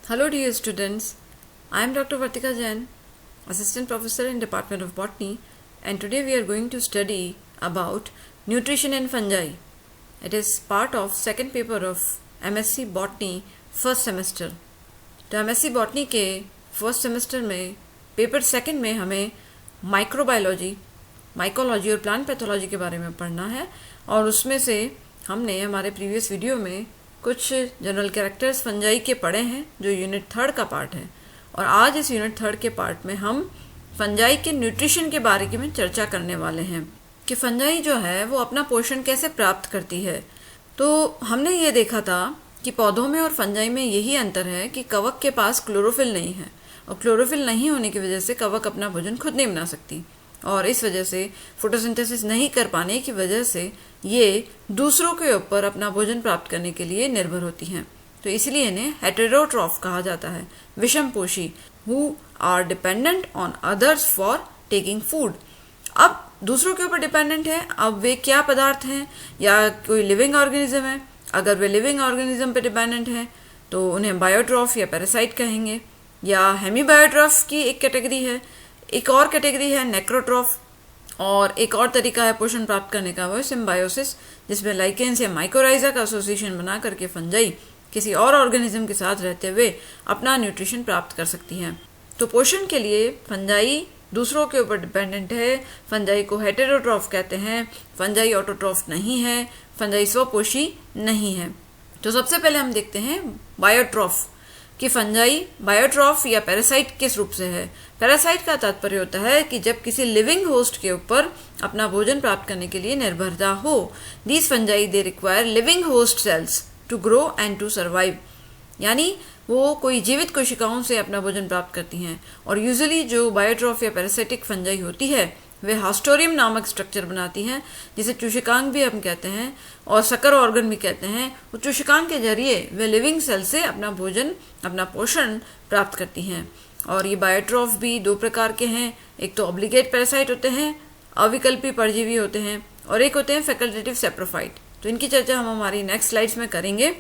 Hello dear students, I am Dr. Vartika Jain, Assistant Professor in Department of Botany, and today we are going to study about nutrition and fungi. It is part of second paper of MSc Botany first semester. तो MSc Botany के first semester में paper second में हमें microbiology, mycology और plant pathology के बारे में पढ़ना है और उसमें से हमने हमारे प्रीवियस वीडियो में कुछ जनरल कैरेक्टर्स फंजाई के पढ़े हैं जो यूनिट थर्ड का पार्ट है। और आज इस यूनिट थर्ड के पार्ट में हम फंजाई के न्यूट्रिशन के बारे में चर्चा करने वाले हैं कि फंजाई जो है वो अपना पोषण कैसे प्राप्त करती है। तो हमने ये देखा था कि पौधों में और फंजाई में यही अंतर है कि कवक के पास क्लोरोफिल नहीं है और क्लोरोफिल नहीं होने की वजह से कवक अपना भोजन खुद नहीं बना सकती और इस वजह से फोटोसिंथेसिस नहीं कर पाने की वजह से ये दूसरों के ऊपर अपना भोजन प्राप्त करने के लिए निर्भर होती हैं। तो इसलिए इन्हें हेटेरोट्रॉफ कहा जाता है, विषमपोषी, who are dependent on others for taking food. अब दूसरों के ऊपर डिपेंडेंट है, अब वे क्या पदार्थ हैं या कोई लिविंग ऑर्गेनिज्म है। अगर वे लिविंग ऑर्गेनिज्म पे डिपेंडेंट है तो उन्हें बायोट्रॉफ या पैरासाइट कहेंगे, या हेमीबायोट्रॉफ की एक कैटेगरी है। एक और कैटेगरी है नेक्रोट्रॉफ, और एक और तरीका है पोषण प्राप्त करने का, वो सिम्बायोसिस, जिसमें लाइकेन्स या माइकोराइजा का एसोसिएशन बना करके फंजाई किसी और ऑर्गेनिज्म के साथ रहते हुए अपना न्यूट्रिशन प्राप्त कर सकती हैं। तो पोषण के लिए फंजाई दूसरों के ऊपर डिपेंडेंट है। फंजाई को हेटेरोट्रॉफ कहते हैं, फंजाई ऑटोट्रॉफ नहीं है, फंजाई स्वपोषी नहीं है। तो सबसे पहले हम देखते हैं बायोट्रॉफ कि फंजाई बायोट्रॉफ या पैरासाइट किस रूप से है। पैरासाइट का तात्पर्य होता है कि जब किसी लिविंग होस्ट के ऊपर अपना भोजन प्राप्त करने के लिए निर्भरता हो। These fungi they require living host cells to grow and to survive, यानी वो कोई जीवित कोशिकाओं से अपना भोजन प्राप्त करती हैं। और यूजुअली जो बायोट्रॉफ या पैरासाइटिक फंजाई होती है वे हास्टोरियम नामक स्ट्रक्चर बनाती हैं, जिसे चूषकांग भी हम कहते हैं और सकर ऑर्गन भी कहते हैं। वो चूषकांग के जरिए वे लिविंग सेल से अपना भोजन, अपना पोषण प्राप्त करती हैं। और ये बायोट्रॉफ भी दो प्रकार के हैं, एक तो ऑब्लिगेट पैरासाइट होते हैं, अविकल्पी परजीवी होते हैं, और एक होते हैं फैकल्टेटिव सेप्रोफाइट। तो इनकी चर्चा हम हमारी नेक्स्ट स्लाइड्स में करेंगे।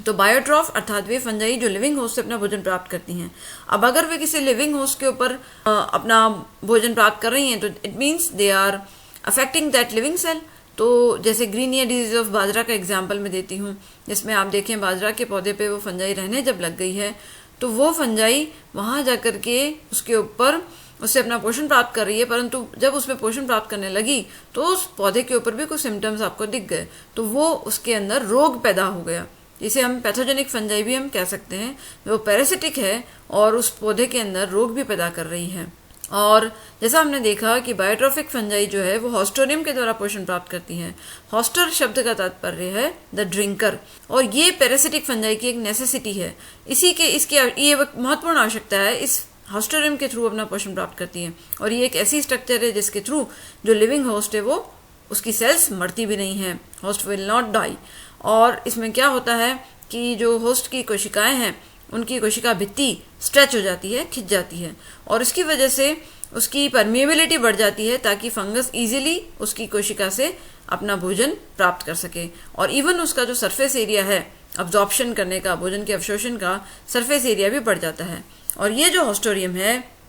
तो बायोट्रॉफ अर्थात वे फंजाई जो लिविंग होस्ट से अपना भोजन प्राप्त करती हैं। अब अगर वे किसी लिविंग होस्ट के ऊपर अपना भोजन प्राप्त कर रही हैं तो it means they are affecting that living cell. तो जैसे green ear disease of bajra का एग्जाम्पल मैं देती हूँ, जिसमें आप देखें बाजरा के पौधे पे वो फंजाई रहने जब लग गई है तो वो फंजाई वहां जाकर के उसके ऊपर उससे अपना पोषण प्राप्त कर रही है, परंतु जब उसमें पोषण प्राप्त करने लगी तो उस पौधे के ऊपर भी कुछ सिम्टम्स आपको दिख गए, तो वो उसके अंदर रोग पैदा हो गया। इसे हम पैथोजेनिक फंजाई भी हम कह सकते हैं। वो पैरासिटिक है और उस पौधे के अंदर रोग भी पैदा कर रही है। और जैसा हमने देखा कि बायोट्रॉफिक फंजाई जो है वो हॉस्टोरियम के द्वारा पोषण प्राप्त करती हैं। हॉस्टर शब्द का तात्पर्य है द ड्रिंकर, और ये पैरासिटिक फंजाई की एक नेसेसिटी है। इसकी ये महत्वपूर्ण आवश्यकता है, इस हॉस्टोरियम के थ्रू अपना पोषण प्राप्त करती है। और ये एक ऐसी स्ट्रक्चर है जिसके थ्रू जो लिविंग होस्ट है वो उसकी सेल्स मरती भी नहीं है, होस्ट विल नॉट डाई। और इसमें क्या होता है कि जो होस्ट की कोशिकाएं हैं उनकी कोशिका भित्ति स्ट्रेच हो जाती है, खिंच जाती है, और इसकी वजह से उसकी परमिएबिलिटी बढ़ जाती है ताकि फंगस इजीली उसकी कोशिका से अपना भोजन प्राप्त कर सके। और इवन उसका जो सरफेस एरिया है अब्जॉर्प्शन करने का, भोजन के अवशोषण का सरफेस एरिया भी बढ़ जाता है। और ये जो हॉस्टोरियम है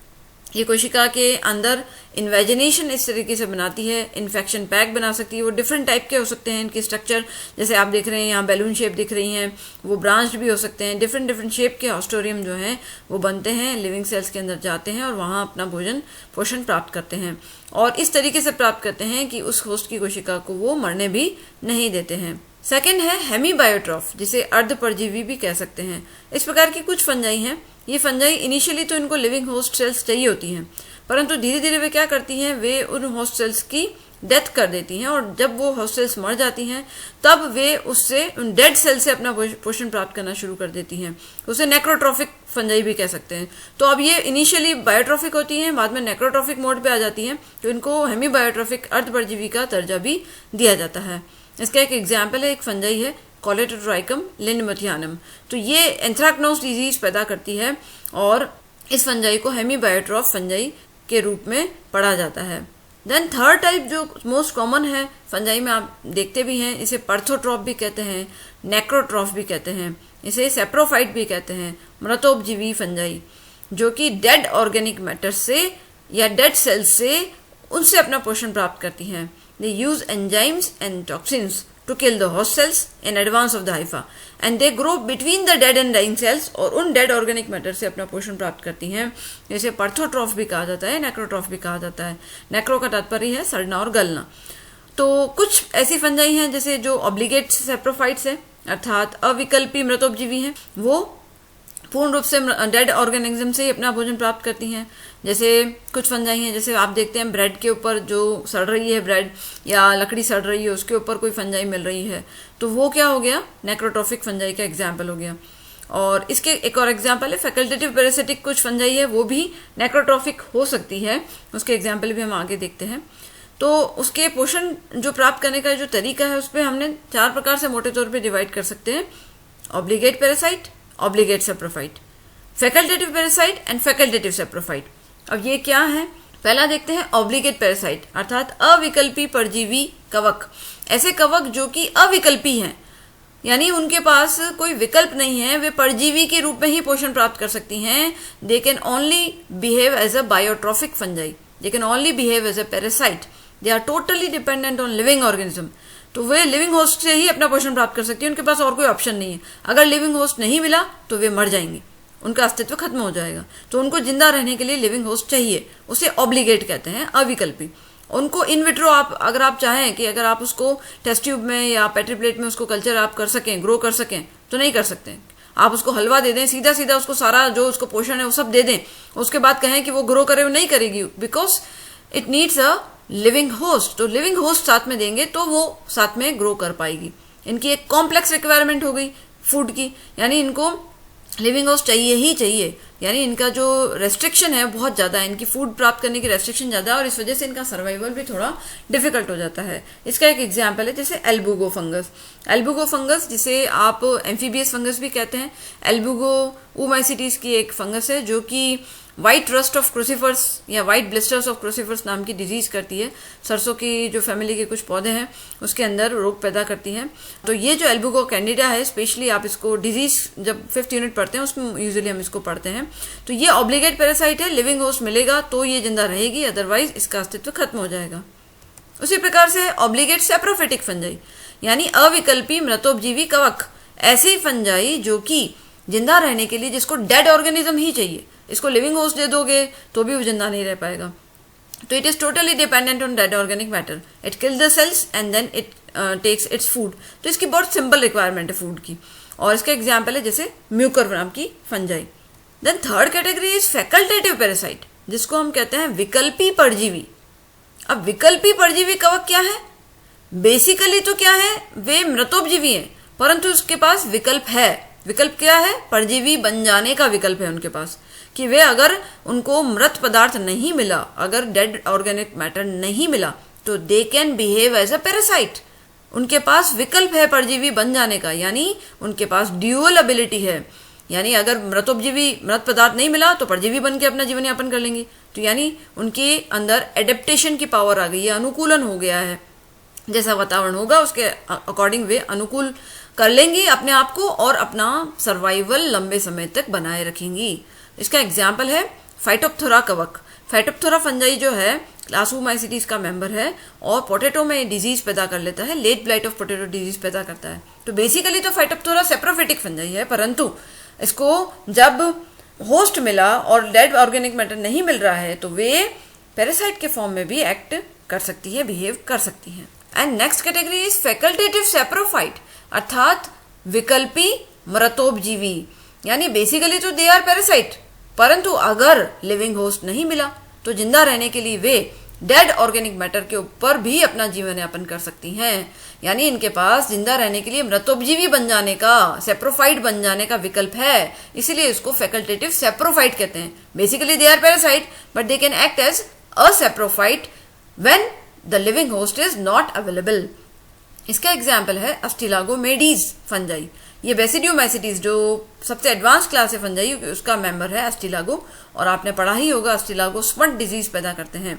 ये कोशिका के अंदर इन्वेजिनेशन इस तरीके से बनाती है, इन्फेक्शन पैक बना सकती है। वो डिफरेंट टाइप के हो सकते हैं इनके स्ट्रक्चर, जैसे आप देख रहे हैं यहाँ बैलून शेप दिख रही हैं, वो ब्रांच्ड भी हो सकते हैं। डिफरेंट शेप के हॉस्टोरियम जो हैं वो बनते हैं, लिविंग सेल्स के अंदर जाते हैं और वहाँ अपना भोजन पोषण प्राप्त करते हैं, और इस तरीके से प्राप्त करते हैं कि उस होस्ट की कोशिका को वो मरने भी नहीं देते हैं। सेकेंड है हेमीबायोट्रॉफ, जिसे अर्ध परजीवी भी कह सकते हैं। इस प्रकार की कुछ फंजाई हैं। ये फंजाई इनिशियली तो इनको लिविंग होस्ट सेल्स चाहिए होती हैं, परंतु धीरे धीरे वे क्या करती हैं, वे उन होस्ट सेल्स की डेथ कर देती हैं, और जब वो होस्ट सेल्स मर जाती हैं तब वे उससे उन डेड सेल से अपना पोषण प्राप्त करना शुरू कर देती हैं। उसे नेक्रोट्रॉफिक फंजाई भी कह सकते हैं। तो अब ये इनिशियली बायोट्रॉफिक होती हैं, बाद में नेक्रोट्रॉफिक मोड पे आ जाती हैं, तो इनको हेमीबायोट्रॉफिक अर्ध परजीवी का दर्जा भी दिया जाता है। इसका एक एग्जाम्पल है, एक फंजाई है कॉलेटोट्राइकम लिंडमथियानम। तो ये एंथ्राक्नोज डिजीज पैदा करती है और इस फंजाई को हेमीबायोट्रॉफ फंजाई के रूप में पढ़ा जाता है। देन थर्ड टाइप जो मोस्ट कॉमन है फंजाई में, आप देखते भी हैं, इसे पर्थोट्रॉफ भी कहते हैं, नेक्रोट्रॉफ भी कहते हैं। इसे सेप्रोफाइट भी कहते हैं, मृतोपजीवी फंजाई, जो कि डेड ऑर्गेनिक मैटर से या डेड सेल्स से उनसे अपना पोषण प्राप्त करती हैं। They use enzymes and toxins to kill the host cells in advance of the hypha and they grow between the dead and dying cells, और उन डेड ऑर्गेनिक मैटर से अपना पोषण प्राप्त करती हैं। जैसे पर्थोट्रॉफ भी कहा जाता है, नेक्रोट्रॉफ भी कहा जाता है। नेक्रो का तात्पर्य है सड़ना और गलना। तो कुछ ऐसी फंजाई हैं जैसे जो ऑब्लिगेट सेप्रोफाइट्स है, अर्थात अविकल्पी मृतोपजीवी हैं, वो पूर्ण रूप से डेड ऑर्गेनिज्म से ही अपना भोजन प्राप्त करती हैं। जैसे कुछ फंजाई हैं, जैसे आप देखते हैं ब्रेड के ऊपर जो सड़ रही है ब्रेड, या लकड़ी सड़ रही है उसके ऊपर कोई फंजाई मिल रही है, तो वो क्या हो गया, नेक्रोट्रॉफिक फंजाई का एग्जाम्पल हो गया। और इसके एक और एग्जाम्पल है फैकल्टेटिव पैरासिटिक, कुछ फंजाई है वो भी नेक्रोट्रॉफिक हो सकती है, उसके एग्जाम्पल भी हम आगे देखते हैं। तो उसके पोषण जो प्राप्त करने का जो तरीका है उस पर हमने 4 प्रकार से मोटे तौर पर डिवाइड कर सकते हैं। Obligate parasite, obligate saprophyte, facultative parasite and facultative saprophyte. अब ये क्या है, पहला देखते हैं ऑब्लिगेट पैरासाइट, अर्थात अविकल्पी परजीवी कवक। ऐसे कवक जो कि अविकल्पी हैं, यानी उनके पास कोई विकल्प नहीं है, वे परजीवी के रूप में ही पोषण प्राप्त कर सकती हैं। They can only behave as a biotrophic fungi, they can only behave as a parasite, they are totally dependent on living organism. तो वे लिविंग होस्ट से ही अपना पोषण प्राप्त कर सकती है, उनके पास और कोई ऑप्शन नहीं है। अगर लिविंग होस्ट नहीं मिला तो वे मर जाएंगे, उनका अस्तित्व खत्म हो जाएगा। तो उनको जिंदा रहने के लिए लिविंग होस्ट चाहिए, उसे ऑब्लिगेट कहते हैं, अविकल्पी। उनको इन विट्रो अगर आप चाहें कि अगर आप उसको टेस्ट ट्यूब में या पेट्री प्लेट में उसको कल्चर आप कर सकें, ग्रो कर सकें, तो नहीं कर सकते। आप उसको हलवा दे दें, सीधा सीधा उसको सारा जो उसको पोषण है वो सब दे दें, उसके बाद कहें कि वो ग्रो करे, वो नहीं करेगी, because it needs a living host. तो लिविंग होस्ट साथ में देंगे तो वो साथ में ग्रो कर पाएगी। इनकी एक कॉम्प्लेक्स रिक्वायरमेंट हो गई फूड की, यानी इनको लिविंग होस्ट चाहिए ही चाहिए, यानी इनका जो रेस्ट्रिक्शन है बहुत ज़्यादा है, इनकी फूड प्राप्त करने की रेस्ट्रिक्शन ज़्यादा है, और इस वजह से इनका सर्वाइवल भी थोड़ा डिफिकल्ट हो जाता है। इसका एक एग्जाम्पल है जैसे एल्बुगो फंगस। एल्बुगो फंगस जिसे आप एम्फीबियस फंगस भी कहते हैं, एल्बुगो ओमाइसिटीज की एक फंगस है जो कि व्हाइट रस्ट ऑफ क्रूसीफर्स या व्हाइट ब्लिस्टर्स ऑफ क्रूसीफर्स नाम की डिजीज करती है। सरसों की जो फैमिली के कुछ पौधे हैं उसके अंदर रोग पैदा करती है। तो ये जो एल्बुगो कैंडिडा है, स्पेशली आप इसको डिजीज जब 5th यूनिट पढ़ते हैं उसमें यूजुअली हम इसको पढ़ते हैं। तो ये ऑब्लिगेट पैरासाइट है, लिविंग होस्ट मिलेगा तो ये जिंदा रहेगी, अदरवाइज इसका अस्तित्व खत्म हो जाएगा। उसी प्रकार से ऑब्लिगेट सेप्रोफिटिक फंजाई, यानी अविकल्पी मृतोपजीवी कवक। ऐसी फंजाई जो कि जिंदा रहने के लिए जिसको डेड ऑर्गेनिज्म ही चाहिए, इसको लिविंग होस्ट दे दोगे तो भी वो जिंदा नहीं रह पाएगा। तो it is totally dependent on dead organic matter, it kill the cells and then it takes its food. तो इसकी बहुत सिंपल रिक्वायरमेंट है फूड की, और इसका एग्जाम्पल है जैसे म्यूकर नाम की fungi. Then third category is facultative parasite, जिसको हम कहते हैं विकल्पी परजीवी। अब विकल्पी परजीवी कवक क्या है, बेसिकली तो क्या है, वे मृतोपजीवी है परंतु उसके पास विकल्प है। विकल्प क्या है, परजीवी बन जाने का विकल्प है उनके पास, कि वे अगर उनको मृत पदार्थ नहीं मिला, अगर डेड ऑर्गेनिक मैटर नहीं मिला, तो they can behave as a parasite. उनके पास विकल्प है परजीवी बन जाने का, यानी उनके पास ड्यूअल एबिलिटी है। यानी अगर मृत पदार्थ नहीं मिला तो परजीवी बन के अपना जीवन यापन कर लेंगी। तो यानी उनके अंदर एडेप्टेशन की पावर आ गई है, अनुकूलन हो गया है। जैसा वातावरण होगा उसके अकॉर्डिंग वे अनुकूल कर लेंगी अपने आप को और अपना सर्वाइवल लंबे समय तक बनाए रखेंगी। इसका एग्जाम्पल है फाइटोप्थोरा कवक। फाइटोप्थोरा फंजाई जो है क्लास ओमाइसिटीज का मेंबर है और पोटैटो में डिजीज पैदा कर लेता है, late blight of potato disease पैदा करता है। तो बेसिकली तो फाइटोप्थोरा सेप्रोफिटिक फंजाई है, परंतु इसको जब होस्ट मिला और डेड ऑर्गेनिक मैटर नहीं मिल रहा है तो वे पैरासाइट के फॉर्म में भी एक्ट कर सकती है, बिहेव कर सकती है। And next category is facultative saprophyte, अर्थात विकल्पी मृतोपजीवी। यानी बेसिकली तो दे आर पैरासाइट, परंतु अगर लिविंग होस्ट नहीं मिला तो जिंदा रहने के लिए वे डेड ऑर्गेनिक मैटर के ऊपर भी अपना जीवन यापन कर सकती हैं। यानी इनके पास जिंदा रहने के लिए मृतोपजीवी बन जाने का, सेप्रोफाइट बन जाने का विकल्प है, इसीलिए इसको फैकल्टेटिव सेप्रोफाइट कहते हैं। Basically they are parasite but they can act as a saprophyte when the living host is not available. इसका एग्जाम्पल है अस्टिलागोमेडीज फंजाई। ये बेसिडियोमाइसिटीज जो सबसे एडवांस क्लास है फंजाई, उसका मेंबर है अस्टिलागो, और आपने पढ़ा ही होगा अस्टिलागो स्मट डिजीज पैदा करते हैं।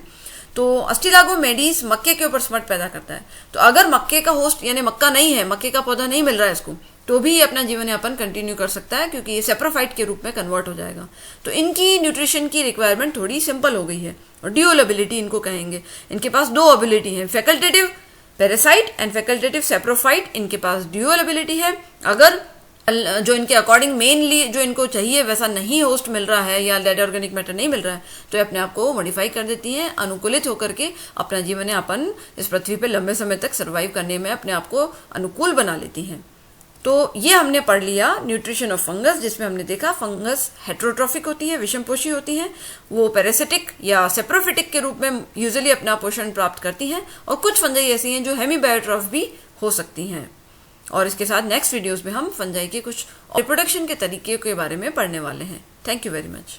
तो अस्टिलागोमेडीज मक्के के ऊपर स्मट पैदा करता है। तो अगर मक्के का होस्ट यानी मक्का नहीं है, मक्के का पौधा नहीं मिल रहा है इसको, तो भी ये अपना जीवन यापन कंटिन्यू कर सकता है, क्योंकि ये सेप्रोफाइट के रूप में कन्वर्ट हो जाएगा। तो इनकी न्यूट्रिशन की रिक्वायरमेंट थोड़ी सिंपल हो गई है, और ड्यूअल एबिलिटी इनको कहेंगे। इनके पास दो एबिलिटी है, facultative parasite and facultative saprophyte. इनके पास ड्यूअल एबिलिटी है। अगर जो इनके अकॉर्डिंग मेनली जो इनको चाहिए वैसा नहीं होस्ट मिल रहा है या डेड ऑर्गेनिक मैटर नहीं मिल रहा है, तो ये अपने आप को मॉडिफाई कर देती हैं, अनुकूलित होकर के अपना जीवन यापन इस पृथ्वी पे लंबे समय तक सर्वाइव करने में अपने आप को अनुकूल बना लेती हैं। तो ये हमने पढ़ लिया न्यूट्रिशन ऑफ फंगस, जिसमें हमने देखा फंगस हेट्रोट्रॉफिक होती है, विषमपोषी होती है। वो पैरासिटिक या सेप्रोफिटिक के रूप में यूजुअली अपना पोषण प्राप्त करती हैं, और कुछ फंजाई ऐसी हैं जो हेमीबायोट्रॉफ भी हो सकती हैं। और इसके साथ नेक्स्ट वीडियोस में हम फंजाई के कुछ रिप्रोडक्शन के तरीके के बारे में पढ़ने वाले हैं। Thank you very much.